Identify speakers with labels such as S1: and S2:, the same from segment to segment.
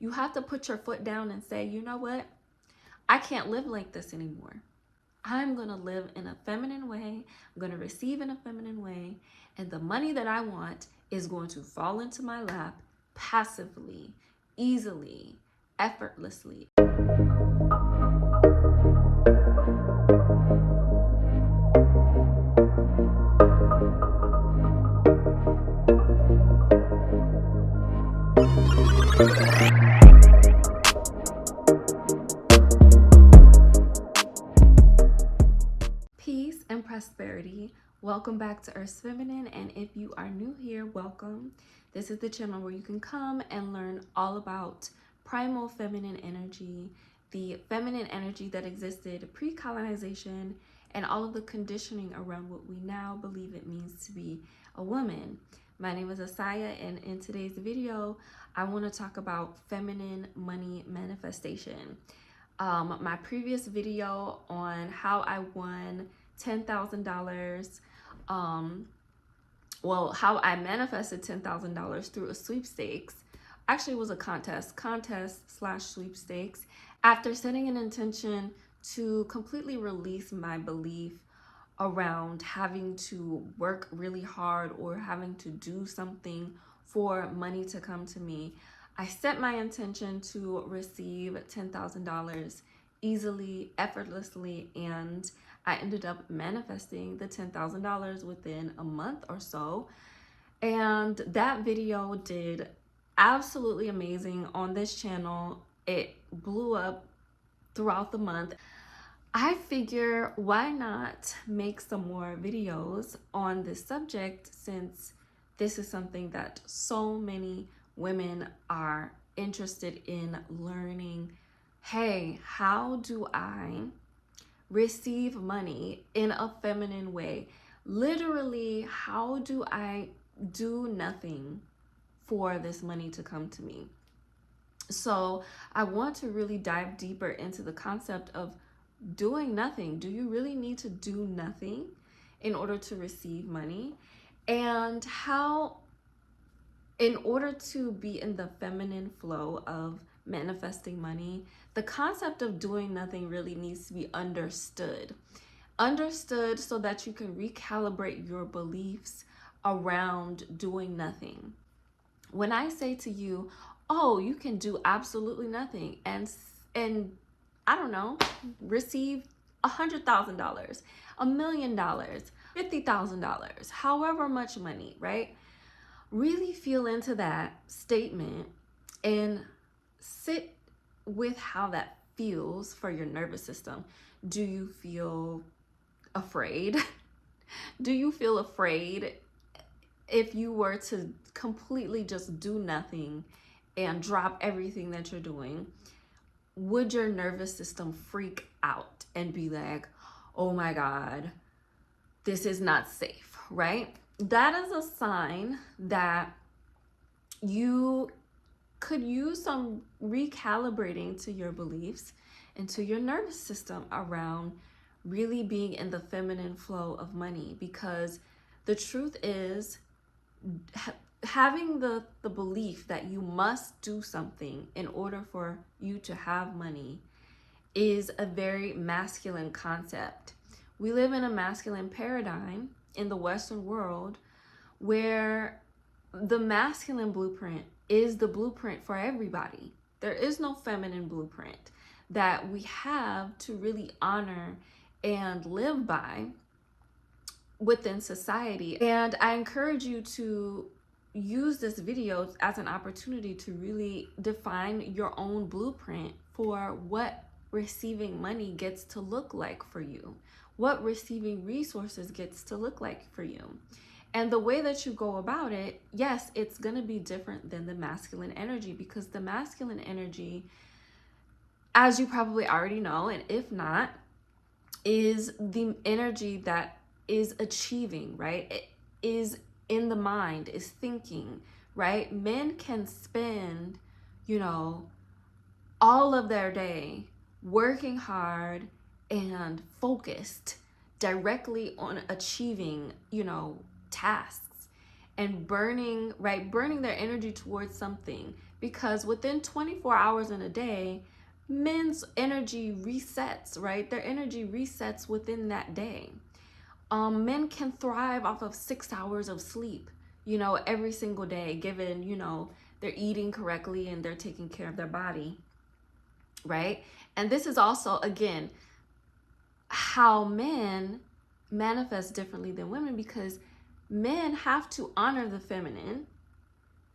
S1: You have to put your foot down and say, you know what? I can't live like this anymore. I'm going to live in a feminine way. I'm going to receive in a feminine way. And the money that I want is going to fall into my lap passively, easily, effortlessly. Peace and prosperity. Welcome back to Earth's Feminine, and if you are new here, welcome. This is the channel where you can come and learn all about primal feminine energy, the feminine energy that existed pre-colonization, and all of the conditioning around what we now believe it means to be a woman. My name is Asaya, and in today's video, I want to talk about feminine money manifestation. My previous video on how I won $10,000, how I manifested $10,000 through a sweepstakes, actually was a contest/sweepstakes, after setting an intention to completely release my belief around having to work really hard or having to do something for money to come to me. I set my intention to receive $10,000 easily, effortlessly, and I ended up manifesting the $10,000 within a month or so. And that video did absolutely amazing on this channel. It blew up throughout the month. I figure, why not make some more videos on this subject, since this is something that so many women are interested in learning. Hey, how do I receive money in a feminine way? Literally, how do I do nothing for this money to come to me? So I want to really dive deeper into the concept of doing nothing. Do you really need to do nothing in order to receive money? And how, in order to be in the feminine flow of manifesting money, the concept of doing nothing really needs to be understood so that you can recalibrate your beliefs around doing nothing. When I say to you, oh, you can do absolutely nothing and I don't know, receive $100,000, $1 million, $50,000, however much money, right? Really feel into that statement and sit with how that feels for your nervous system. Do you feel afraid? Do you feel afraid if you were to completely just do nothing and drop everything that you're doing? Would your nervous system freak out and be like, oh my God, this is not safe, right? That is a sign that you could use some recalibrating to your beliefs and to your nervous system around really being in the feminine flow of money. Because the truth is, having the belief that you must do something in order for you to have money is a very masculine concept. We live in a masculine paradigm in the Western world where the masculine blueprint is the blueprint for everybody. There is no feminine blueprint that we have to really honor and live by within society. And I encourage you to use this video as an opportunity to really define your own blueprint for what receiving money gets to look like for you, what receiving resources gets to look like for you. And the way that you go about it, yes, it's going to be different than the masculine energy, because the masculine energy, as you probably already know, and if not, is the energy that is achieving, right? It is in the mind, is thinking, right? Men can spend, all of their day working hard and focused directly on achieving, tasks and burning their energy towards something, because within 24 hours in a day, men's energy resets, right? Their energy resets within that day. Men can thrive off of 6 hours of sleep, every single day, given, they're eating correctly and they're taking care of their body, right? And this is also, again, how men manifest differently than women, because men have to honor the feminine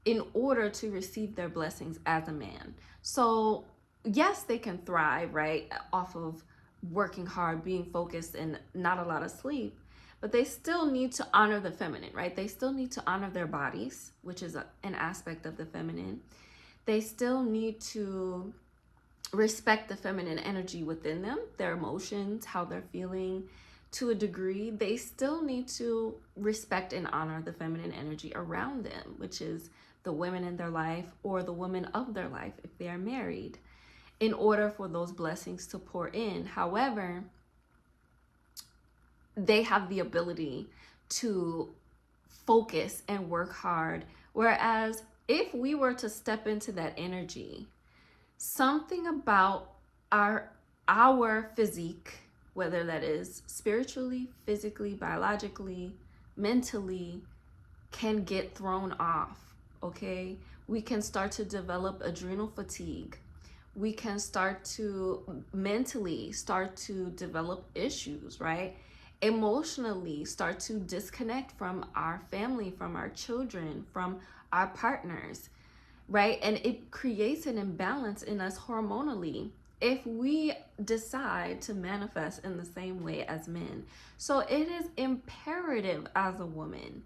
S1: in order to receive their blessings as a man. So yes, they can thrive, right, off of working hard, being focused, and not a lot of sleep, but they still need to honor the feminine, right? They still need to honor their bodies, which is an aspect of the feminine. They still need to respect the feminine energy within them, their emotions, how they're feeling. To a degree, they still need to respect and honor the feminine energy around them, which is the women in their life or the women of their life if they are married, in order for those blessings to pour in. However, they have the ability to focus and work hard. Whereas if we were to step into that energy, something about our physique, whether that is spiritually, physically, biologically, mentally, can get thrown off, okay? We can start to develop adrenal fatigue. We can start to mentally start to develop issues, right? Emotionally start to disconnect from our family, from our children, from our partners, right? And it creates an imbalance in us hormonally if we decide to manifest in the same way as men. So it is imperative as a woman,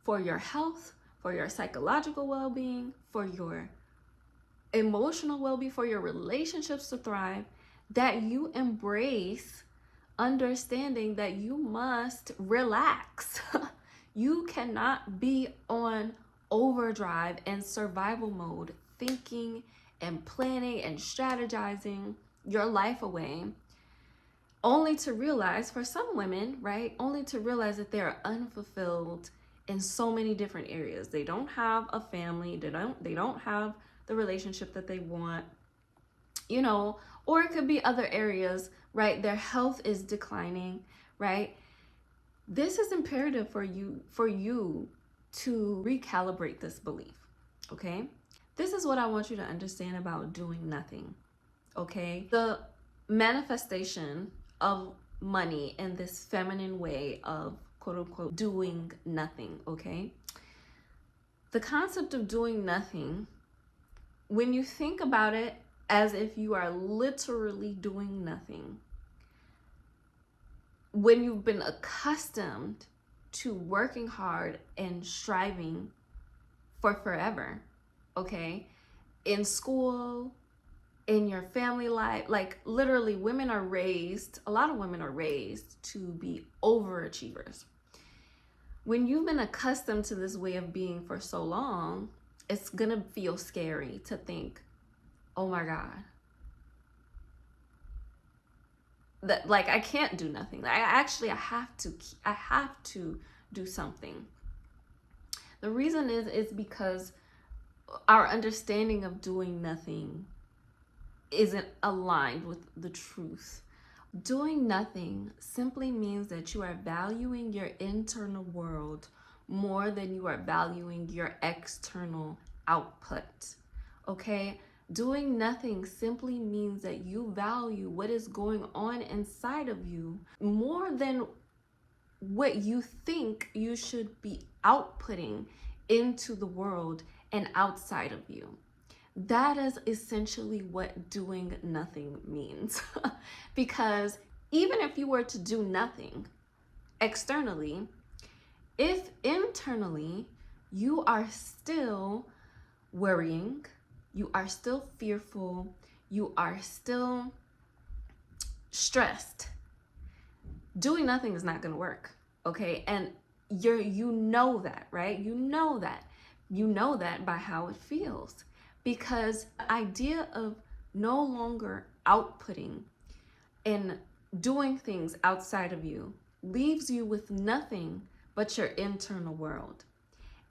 S1: for your health, for your psychological well-being, for your emotional well-being, for your relationships to thrive, that you embrace understanding that you must relax. You cannot be on overdrive and survival mode, thinking and planning and strategizing your life away, only to realize, for some women, right, only to realize that they are unfulfilled in so many different areas. They don't have a family, they don't have the relationship that they want, or it could be other areas, right? Their health is declining, right? This is imperative for you to recalibrate this belief, okay? This is what I want you to understand about doing nothing, okay? The manifestation of money in this feminine way of quote unquote doing nothing, okay? The concept of doing nothing, when you think about it as if you are literally doing nothing, when you've been accustomed to working hard and striving for forever, okay? In school, in your family life, like literally a lot of women are raised to be overachievers. When you've been accustomed to this way of being for so long, it's gonna feel scary to think, oh my God, that like I can't do nothing. I have to do something. The reason is because our understanding of doing nothing isn't aligned with the truth. Doing nothing simply means that you are valuing your internal world more than you are valuing your external output, okay? Doing nothing simply means that you value what is going on inside of you more than what you think you should be outputting into the world and outside of you. That is essentially what doing nothing means. Because even if you were to do nothing externally, if internally you are still worrying, you are still fearful, you are still stressed, doing nothing is not going to work, okay? And you know that, right? You know that by how it feels, because the idea of no longer outputting and doing things outside of you leaves you with nothing but your internal world.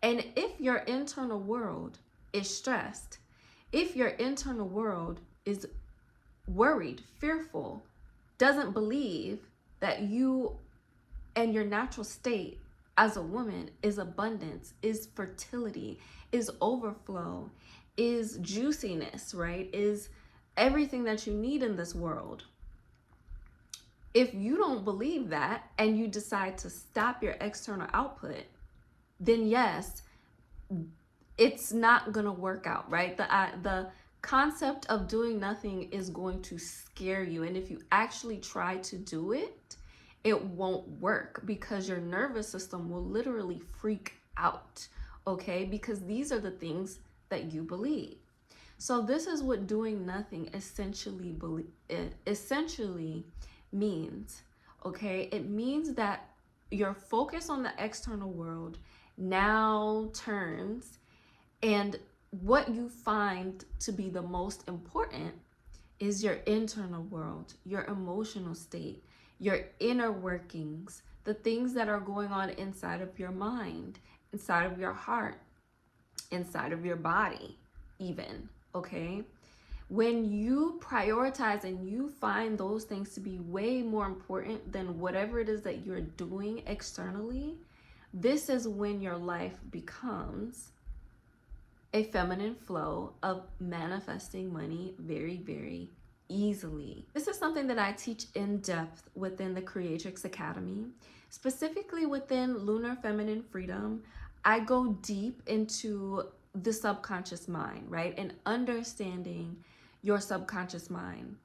S1: And if your internal world is stressed, If your internal world is worried, fearful, doesn't believe that you and your natural state as a woman is abundance, is fertility, is overflow, is juiciness, right? Is everything that you need in this world. If you don't believe that and you decide to stop your external output, then yes, it's not going to work out, right? The concept of doing nothing is going to scare you. And if you actually try to do it, it won't work because your nervous system will literally freak out, okay? Because these are the things that you believe. So this is what doing nothing essentially means, okay? It means that your focus on the external world now turns, and what you find to be the most important is your internal world, your emotional state, your inner workings, the things that are going on inside of your mind, inside of your heart, inside of your body, even, okay? When you prioritize and you find those things to be way more important than whatever it is that you're doing externally, this is when your life becomes a feminine flow of manifesting money very, very easily. This is something that I teach in depth within the Creatrix Academy, specifically within Lunar Feminine Freedom. I go deep into the subconscious mind, right? And understanding your subconscious mind.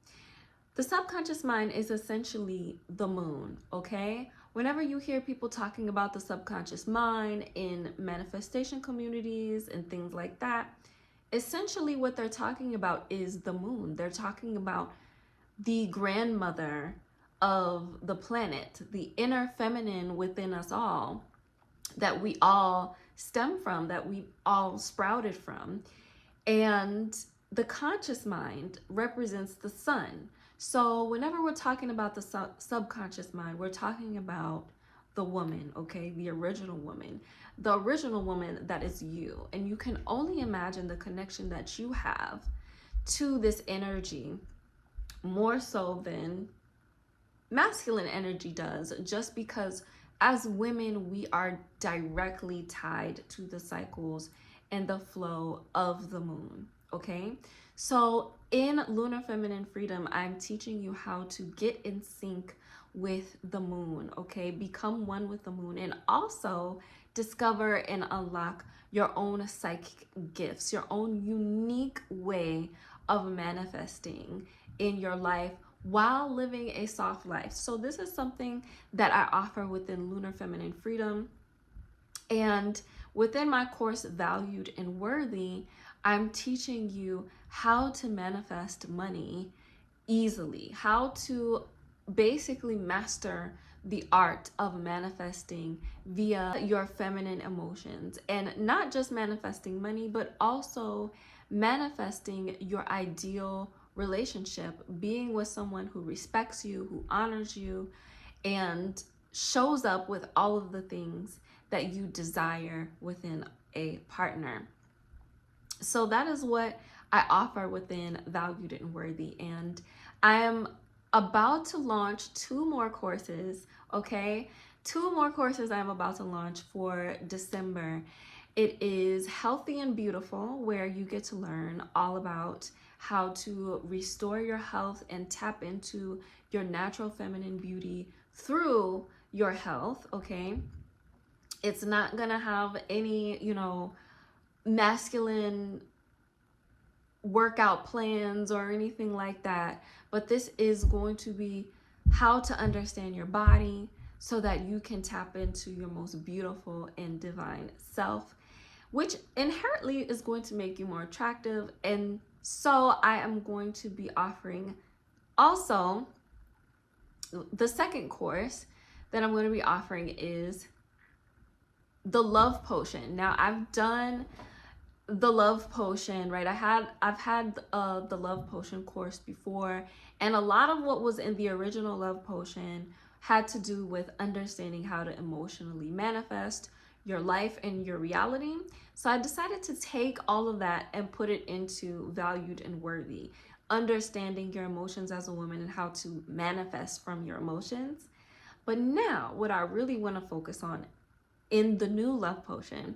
S1: The subconscious mind is essentially the moon, okay? Whenever you hear people talking about the subconscious mind in manifestation communities and things like that, essentially what they're talking about is the moon. They're talking about the grandmother of the planet, the inner feminine within us all, that we all stem from, that we all sprouted from. And the conscious mind represents the sun. So whenever we're talking about the subconscious mind, we're talking about the woman, okay? The original woman that is you. And you can only imagine the connection that you have to this energy more so than masculine energy does, just because as women, we are directly tied to the cycles and the flow of the moon, okay? So in Lunar Feminine Freedom, I'm teaching you how to get in sync with the moon, okay? Become one with the moon, and also discover and unlock your own psychic gifts, your own unique way of manifesting in your life while living a soft life. So this is something that I offer within Lunar Feminine Freedom. And within my course, Valued and Worthy, I'm teaching you how to manifest money easily, how to basically master the art of manifesting via your feminine emotions, and not just manifesting money, but also manifesting your ideal relationship, being with someone who respects you, who honors you, and shows up with all of the things that you desire within a partner. So that is what I offer within Valued and Worthy. And I am about to launch 2 more courses, okay? 2 more courses I'm about to launch for December. It is Healthy and Beautiful, where you get to learn all about how to restore your health and tap into your natural feminine beauty through your health, okay? It's not gonna have any, masculine workout plans or anything like that, but this is going to be how to understand your body so that you can tap into your most beautiful and divine self, which inherently is going to make you more attractive. And so I am going to be offering also the second course that I'm going to be offering is the Love Potion. Now I've done the Love Potion, right? I've had the Love Potion course before, and a lot of what was in the original Love Potion had to do with understanding how to emotionally manifest your life and your reality. So I decided to take all of that and put it into valued and worthy, understanding your emotions as a woman and how to manifest from your emotions. But now, what I really want to focus on in the new love potion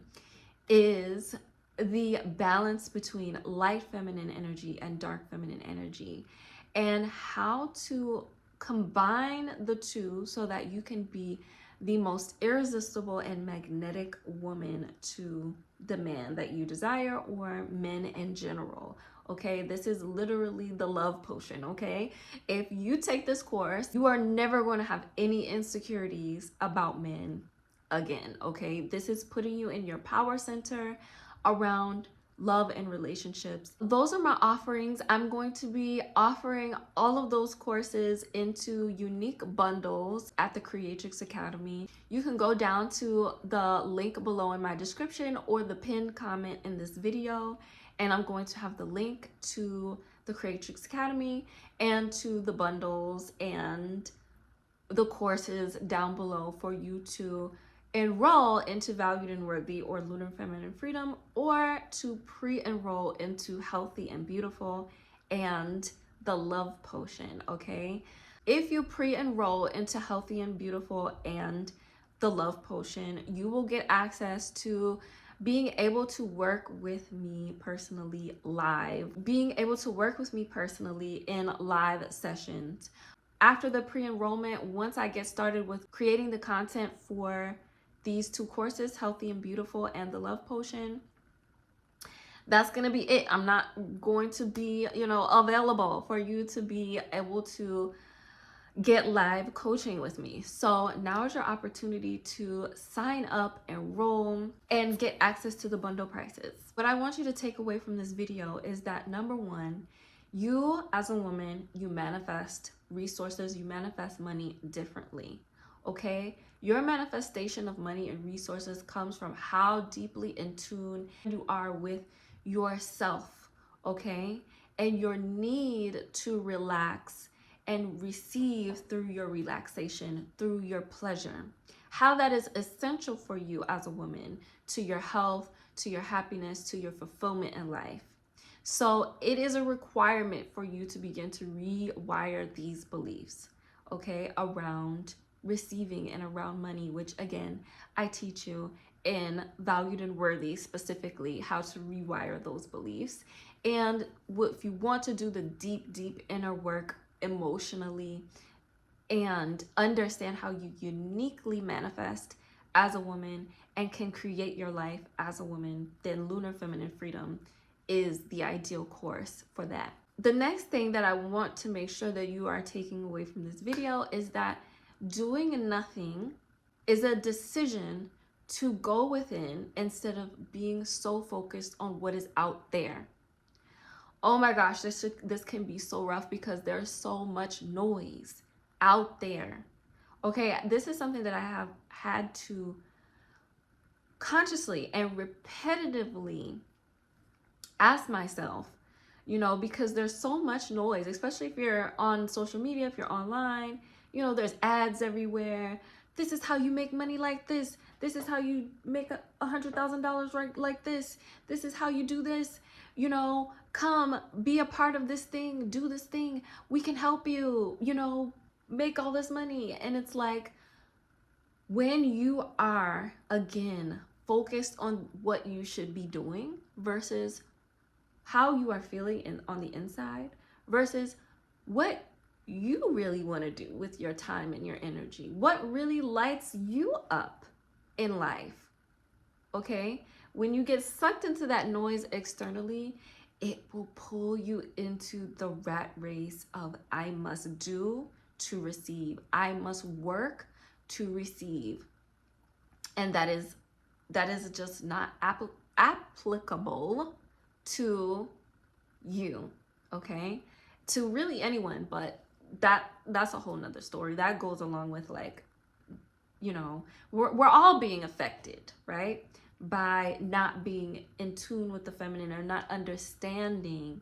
S1: is the balance between light feminine energy and dark feminine energy, and how to combine the two so that you can be the most irresistible and magnetic woman to the man that you desire, or men in general. Okay, this is literally the love potion. Okay, if you take this course, you are never going to have any insecurities about men again. Okay, this is putting you in your power center around love and relationships. Those are my offerings. I'm going to be offering all of those courses into unique bundles at the Creatrix Academy. You can go down to the link below in my description or the pinned comment in this video, and I'm going to have the link to the Creatrix Academy and to the bundles and the courses down below for you to enroll into Valued and Worthy or Lunar Feminine Freedom, or to pre-enroll into Healthy and Beautiful and the Love Potion. Okay, if you pre-enroll into Healthy and Beautiful and the Love Potion, you will get access to being able to work with me personally live, being able to work with me personally in live sessions. After the pre-enrollment, once I get started with creating the content for these two courses, Healthy and Beautiful and the Love Potion, that's going to be it. I'm not going to be, available for you to be able to get live coaching with me. So now is your opportunity to sign up, enroll, and get access to the bundle prices. What I want you to take away from this video is that, number one, you as a woman, you manifest resources, you manifest money differently. Okay, your manifestation of money and resources comes from how deeply in tune you are with yourself. Okay, and your need to relax and receive through your relaxation, through your pleasure. How that is essential for you as a woman, to your health, to your happiness, to your fulfillment in life. So it is a requirement for you to begin to rewire these beliefs, okay, around receiving and around money, which again, I teach you in Valued and Worthy, specifically how to rewire those beliefs. And if you want to do the deep inner work emotionally and understand how you uniquely manifest as a woman and can create your life as a woman, then Lunar Feminine Freedom is the ideal course for that. The next thing that I want to make sure that you are taking away from this video is that doing nothing is a decision to go within instead of being so focused on what is out there. Oh my gosh, this can be so rough because there's so much noise out there. Okay, this is something that I have had to consciously and repetitively ask myself, because there's so much noise, especially if you're on social media, if you're online, there's ads everywhere. This is how you make money like this. This is how you make $100,000 right like this. This is how you do this. Come be a part of this thing, do this thing. We can help you, make all this money. And it's like, when you are, again, focused on what you should be doing versus how you are feeling on the inside versus what you really want to do with your time and your energy, what really lights you up in life. Okay, when you get sucked into that noise externally, it will pull you into the rat race of I must do to receive, I must work to receive, and that is just not applicable to you, okay, to really anyone. But that's a whole nother story that goes along with, like, we're all being affected, right, by not being in tune with the feminine or not understanding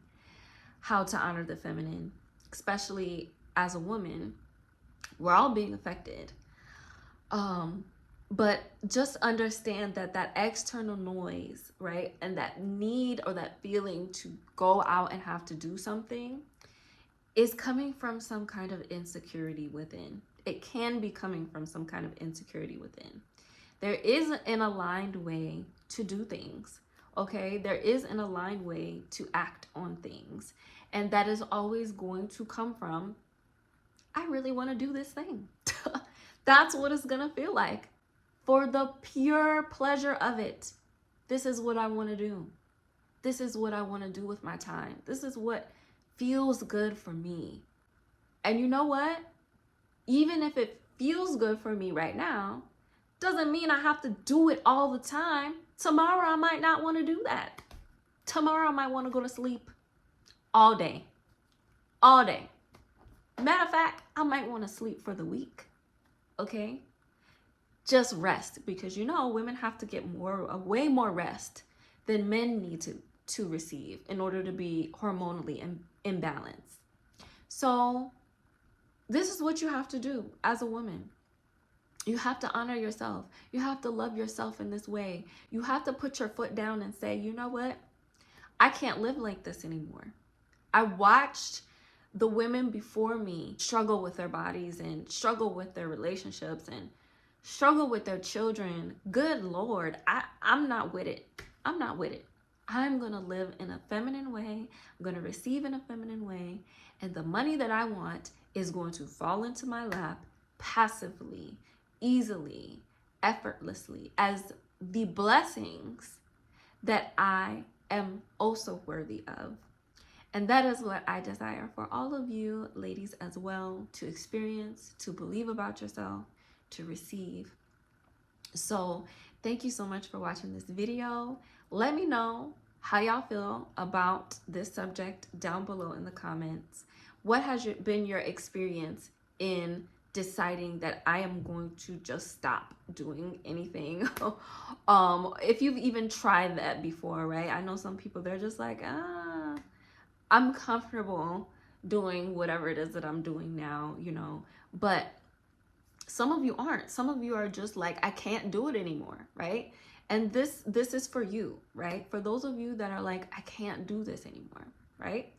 S1: how to honor the feminine, especially as a woman. We're all being affected. But just understand that that external noise, right, and that need or that feeling to go out and have to do something is coming from some kind of insecurity within. It can be coming from some kind of insecurity within. There is an aligned way to do things, okay? There is an aligned way to act on things. And that is always going to come from, I really want to do this thing. That's what it's going to feel like. For the pure pleasure of it. This is what I want to do. This is what I want to do with my time. This is what feels good for me. And you know what? Even if it feels good for me right now, doesn't mean I have to do it all the time. Tomorrow I might not want to do that. Tomorrow I might want to go to sleep all day. All day. Matter of fact, I might want to sleep for the week. Okay? Just rest, because you know women have to get way more rest than men need to receive in order to be hormonally in balance. So this is what you have to do as a woman. You have to honor yourself. You have to love yourself in this way. You have to put your foot down and say, you know what? I can't live like this anymore. I watched the women before me struggle with their bodies and struggle with their relationships and struggle with their children. Good Lord, I'm not with it. I'm not with it. I'm going to live in a feminine way. I'm going to receive in a feminine way. And the money that I want is going to fall into my lap passively, easily, effortlessly, as the blessings that I am also worthy of. And that is what I desire for all of you ladies as well, to experience, to believe about yourself, to receive. So thank you so much for watching this video. Let me know how y'all feel about this subject down below in the comments. What has been your experience in deciding that I am going to just stop doing anything? If you've even tried that before, right? I know some people, they're just like, I'm comfortable doing whatever it is that I'm doing now, you know, but some of you aren't. Some of you are just like, I can't do it anymore, right? And this is for you, right? For those of you that are like, I can't do this anymore, right?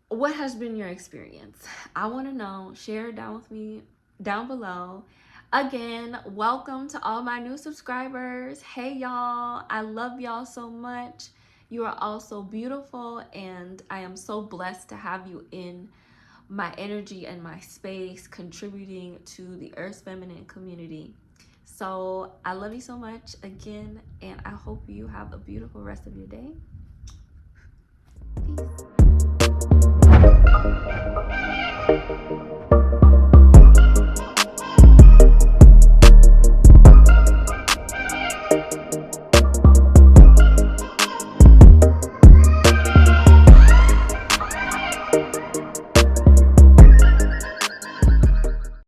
S1: What has been your experience? I want to know. Share it down with me down below. Again, welcome to all my new subscribers. Hey y'all, I love y'all so much. You are all so beautiful, and I am so blessed to have you in my energy and my space, contributing to the Earth's feminine community. So I love you so much again, and I hope you have a beautiful rest of your day. Peace.